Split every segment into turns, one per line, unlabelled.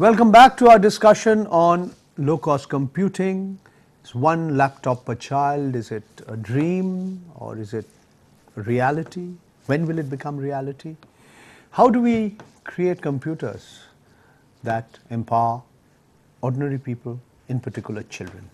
Welcome back to our discussion on low-cost computing. Is one laptop per child, is it a dream or is it a reality? When will it become reality? How do we create computers that empower ordinary people, in particular children?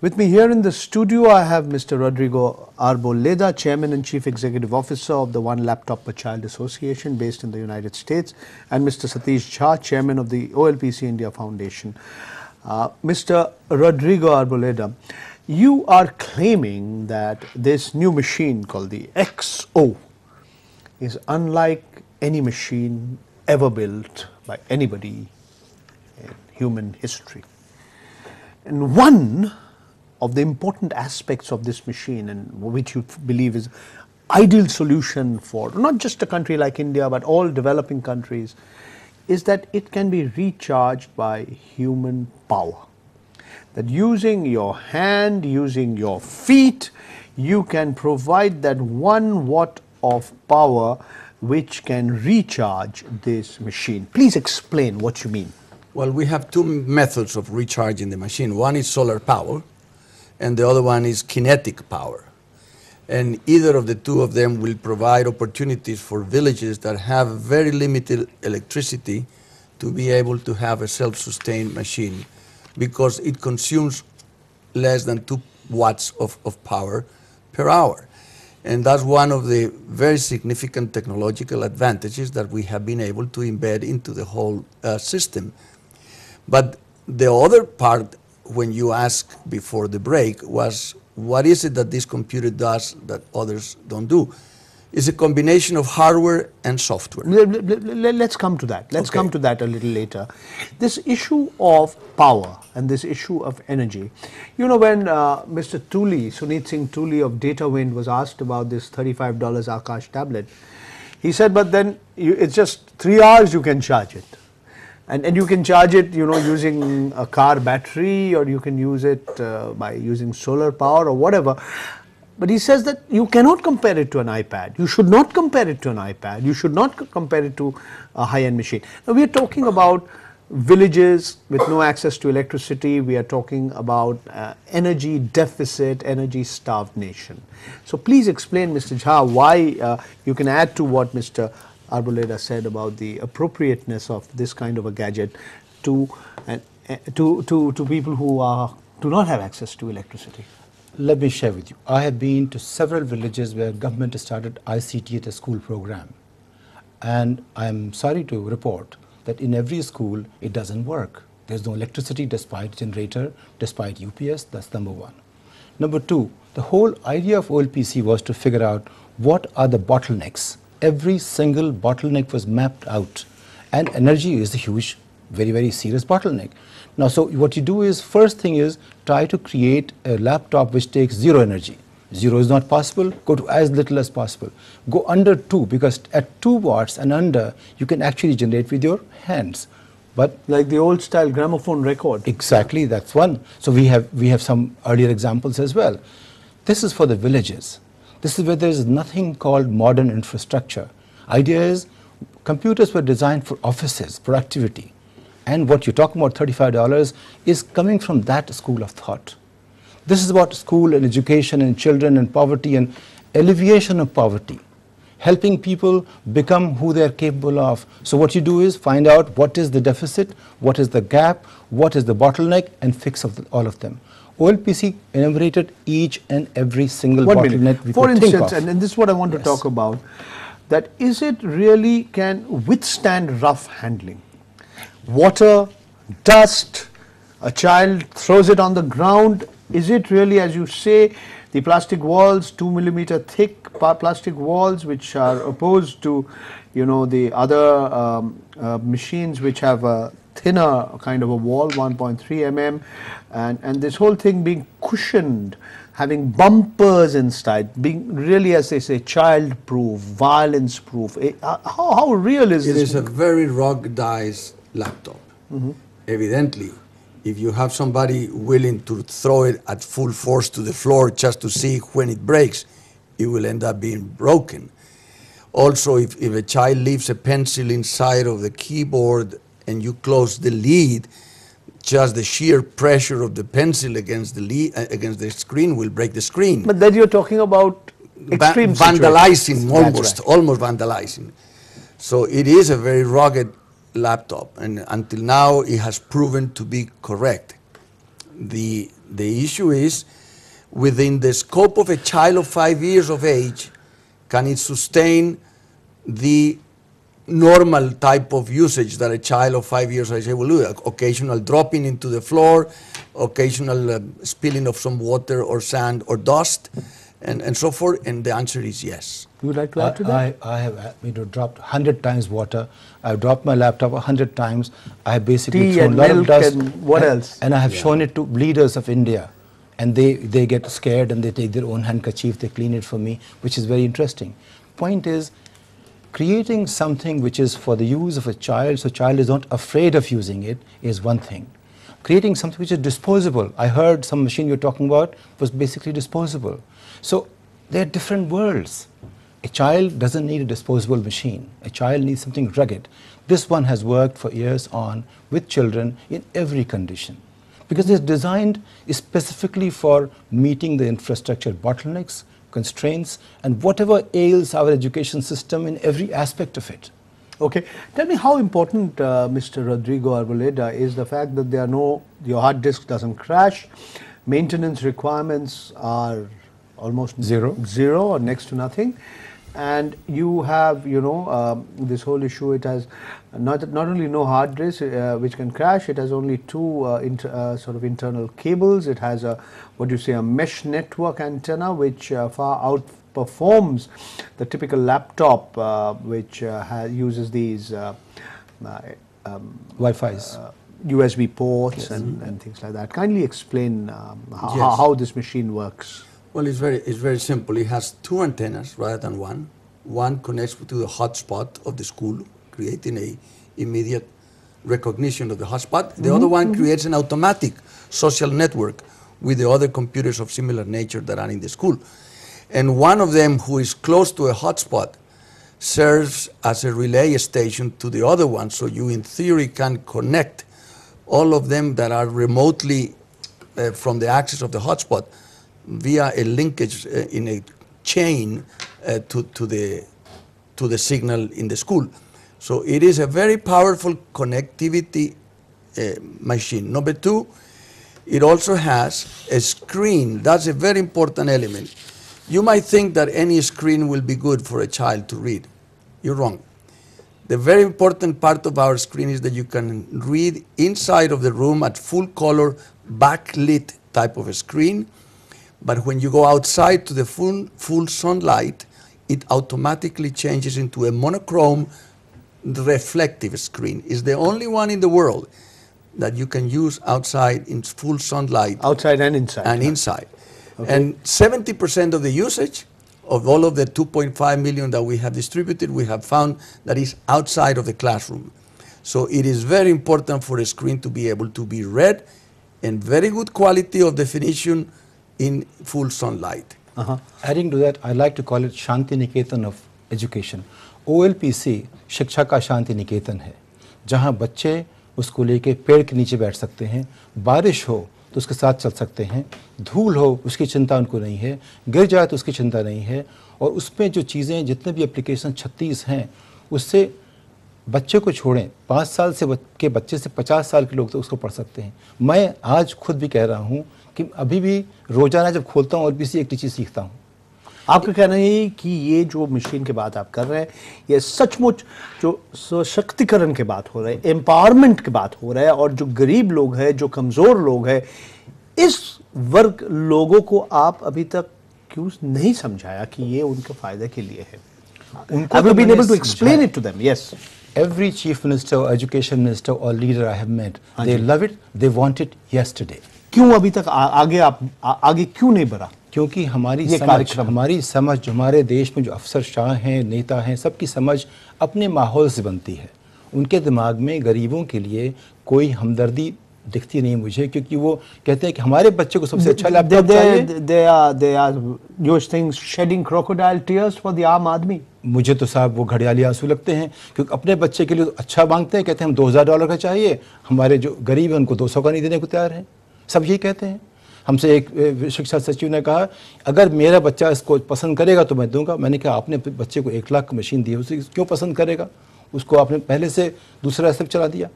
With me here in the studio, I have Mr. Rodrigo Arboleda, Chairman and Chief Executive Officer of the One Laptop Per Child Association based in the United States, and Mr. Satish Jha, Chairman of the OLPC India Foundation. Mr. Rodrigo Arboleda, you are claiming that this new machine called the XO is unlike any machine ever built by anybody in human history. And one of the important aspects of this machine, and which you believe is ideal solution for not just a country like India but all developing countries, is that it can be recharged by human power. That using your hand, using your feet, you can provide that 1 watt of power which can recharge this machine. Please explain what you mean.
Well, we have two methods of recharging the machine. One is solar power, and the other one is kinetic power. And either of the two of them will provide opportunities for villages that have very limited electricity to be able to have a self-sustained machine, because it consumes less than 2 watts of power per hour. And that's one of the very significant technological advantages that we have been able to embed into the whole system. But the other part, when you asked before the break, was what is it that this computer does that others don't do? It's a combination of hardware and software.
Let's come to that. Let's come to that a little later. This issue of power and this issue of energy. You know, when Mr. Tuli, Sunit Singh Tuli of DataWind was asked about this $35 Akash tablet, he said, but then it's just 3 hours you can charge it. And you can charge it, you know, using a car battery, or you can use it by using solar power or whatever. But he says that you cannot compare it to an iPad. You should not compare it to an iPad. You should not compare it to a high-end machine. Now, we are talking about villages with no access to electricity. We are talking about energy deficit, energy starved nation. So please explain, Mr. Jha, why you can add to what Mr. Arboleda said about the appropriateness of this kind of a gadget to people who do not have access to electricity.
Let me share with you. I have been to several villages where government started ICT at a school program. And I am sorry to report that in every school it doesn't work. There's no electricity despite generator, despite UPS. That's number one. Number two, the whole idea of OLPC was to figure out what are the bottlenecks. Every single bottleneck was mapped out, and energy is a huge, very, very serious bottleneck. Now, so what you do is, first thing is try to create a laptop which takes zero energy. Zero is not possible, go to as little as possible. Go under 2, because at 2 watts and under, you can actually generate with your hands. But
like the old style gramophone record.
Exactly, that's one. So we have some earlier examples as well. This is for the villages. This is where there is nothing called modern infrastructure. Idea is computers were designed for offices, productivity. And what you're talking about, $35, is coming from that school of thought. This is about school and education and children and poverty and alleviation of poverty, helping people become who they're capable of. So what you do is find out what is the deficit, what is the gap, what is the bottleneck, and fix all of them. OLPC enumerated each and every single bottleneck we
For
could think
instance,
of.
and this is what I want to talk about, that is it really can withstand rough handling? Water, dust, a child throws it on the ground. Is it really, as you say, the plastic walls, 2 millimeter thick plastic walls, which are opposed to, you know, the other machines which have a thinner kind of a wall, 1.3 mm, and this whole thing being cushioned, having bumpers inside, being really, as they say, child-proof, violence-proof. How real is this?
It is a very ruggedized laptop. Evidently, if you have somebody willing to throw it at full force to the floor just to see when it breaks, it will end up being broken. Also, if a child leaves a pencil inside of the keyboard and you close the lid, just the sheer pressure of the pencil against the screen will break the screen.
But then you're talking about extreme
vandalizing,
situations.
almost vandalizing. So it is a very rugged laptop, and until now it has proven to be correct. The issue is, within the scope of a child of 5 years of age, can it sustain the normal type of usage that a child of 5 years of age will do? Occasional dropping into the floor, occasional spilling of some water or sand or dust, and so forth, and the answer is yes.
You would like to add to that?
I have dropped 100 times water. I've dropped my laptop 100 times. I have basically
Tea
thrown
and
a lot of
milk
dust.
and what else?
And I have shown it to leaders of India. And they get scared and they take their own handkerchief, they clean it for me, which is very interesting. Point is, creating something which is for the use of a child, so child is not afraid of using it, is one thing. Creating something which is disposable. I heard some machine you're talking about was basically disposable. So they're different worlds. A child doesn't need a disposable machine. A child needs something rugged. This one has worked for years on with children in every condition, because it's designed specifically for meeting the infrastructure bottlenecks, constraints, and whatever ails our education system in every aspect of it.
Okay. Tell me how important, Mr. Rodrigo Arboleda, is the fact that your hard disk doesn't crash, maintenance requirements are almost zero or next to nothing, and you have, this whole issue. It has not only no hard disk which can crash. It has only two sort of internal cables. It has a mesh network antenna which far outperforms the typical laptop which uses these
Wi-Fi's.
USB ports and things like that. Kindly explain how this machine works.
Well, it's very simple. It has two antennas rather than one. One connects to the hotspot of the school, creating a immediate recognition of the hotspot. The other one creates an automatic social network with the other computers of similar nature that are in the school. And one of them, who is close to a hotspot, serves as a relay station to the other one, so you in theory can connect all of them that are remotely from the access of the hotspot via a linkage in a chain to the signal in the school. So it is a very powerful connectivity machine. Number two, it also has a screen. That's a very important element. You might think that any screen will be good for a child to read. You're wrong. The very important part of our screen is that you can read inside of the room at full color, backlit type of a screen. But when you go outside to the full sunlight, it automatically changes into a monochrome reflective screen. It's the only one in the world that you can use outside in full sunlight.
Outside and inside.
And inside.
Okay.
And 70% of the usage of all of the 2.5 million that we have distributed, we have found that is outside of the classroom. So it is very important for a screen to be able to be read and very good quality of definition in full sunlight.
Adding to that, I like to call it Shanti Niketan of education. OLPC शिक्षा का शांति निकेतन है, जहाँ बच्चे उसको लेके पेड़ के नीचे बैठ सकते हैं, बारिश हो तो उसके साथ चल सकते हैं, धूल हो उसकी चिंता उनको नहीं है, गिर जाए तो उसकी चिंता नहीं है, और उसमें जो चीज़ें जितने भी एप्लीकेशन 36 हैं उससे बच्चे को छोड़ें 5 साल से के बच्चे से 50 साल के लोग तो उसको पढ़ सकते हैं। मैं आज खुद भी कह रहा हूँ कि अभी भी रोजाना जब खोलता हूँ OLPC एक चीज़ सीखता हूँ।
आपका कहना है कि ये जो मशीन की बात आप कर रहे हैं, ये सचमुच जो सशक्तिकरण की बात हो रही है, एम्पावरमेंट की बात हो रहा है, और जो गरीब लोग हैं, जो कमज़ोर लोग हैं, इस वर्ग लोगों को आप अभी तक क्यों नहीं समझाया कि ये उनके फ़ायदे के लिए है? Have you been able to explain it to them? Yes.
Every chief minister or education minister or leader I have met, they love it, they want it yesterday.
क्यों अभी तक आगे क्यों नहीं बढ़ा?
क्योंकि हमारी समझ जो हमारे देश में जो अफसरशाह हैं, नेता हैं, सबकी समझ अपने माहौल से बनती है। उनके दिमाग में गरीबों के लिए कोई हमदर्दी दिखती नहीं मुझे, क्योंकि वो कहते हैं कि हमारे बच्चे को सबसे अच्छा लैपटॉप चाहिए।
they are those things shedding crocodile tears for the आम आदमी।
मुझे तो साहब वो घड़ियाली आंसू लगते हैं, क्योंकि अपने बच्चे के लिए तो अच्छा मांगते हैं, कहते हैं हम $2000 का चाहिए, हमारे जो गरीब हैं उनको 200 का नहीं देने को तैयार हैं। सब यही कहते हैं। हमसे एक शिक्षा सचिव ने कहा अगर मेरा बच्चा इसको पसंद करेगा तो मैं दूंगा। मैंने कहा आपने बच्चे को 1 लाख की मशीन दी है, उसे क्यों पसंद करेगा? उसको आपने पहले से दूसरा स्टेप चला दिया।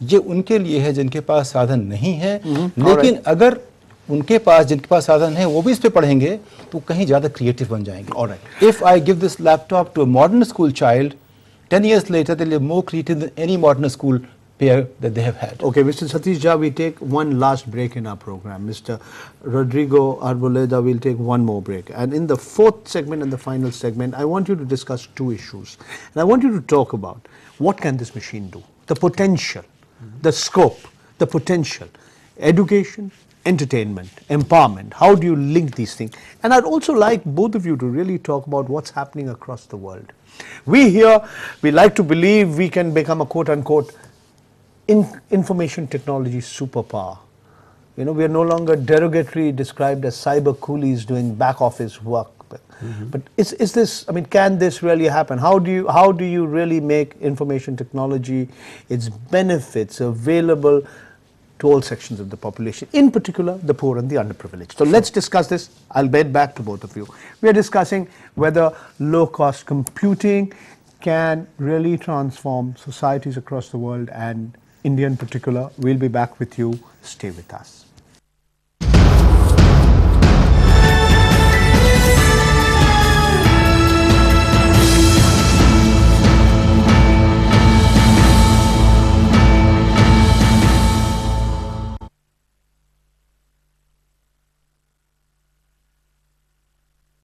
ये उनके लिए है जिनके पास साधन नहीं है, लेकिन अगर उनके पास जिनके पास साधन है वो भी इस पे पढ़ेंगे तो कहीं ज़्यादा क्रिएटिव बन जाएंगे। If I give this laptop to a modern school child, 10 years later they'll be more creative than any modern school peer that they have had.
Okay, Mr. Satish Jha, we take one last break in our program. Mr. Rodrigo Arboleda will take one more break. And in the fourth segment and the final segment, I want you to discuss 2 issues. And I want you to talk about what can this machine do, the potential, the scope, the potential, education, entertainment, empowerment. How do you link these things? And I'd also like both of you to really talk about what's happening across the world. We here, we like to believe we can become a quote-unquote information technology superpower. You know, we are no longer derogatory described as cyber coolies doing back office work. But is this, I mean, can this really happen? How do you really make information technology, its benefits available to all sections of the population, in particular the poor and the underprivileged? So let's discuss this. I'll get back to both of you. We are discussing whether low-cost computing can really transform societies across the world, and India in particular. We'll be back with you. Stay with us.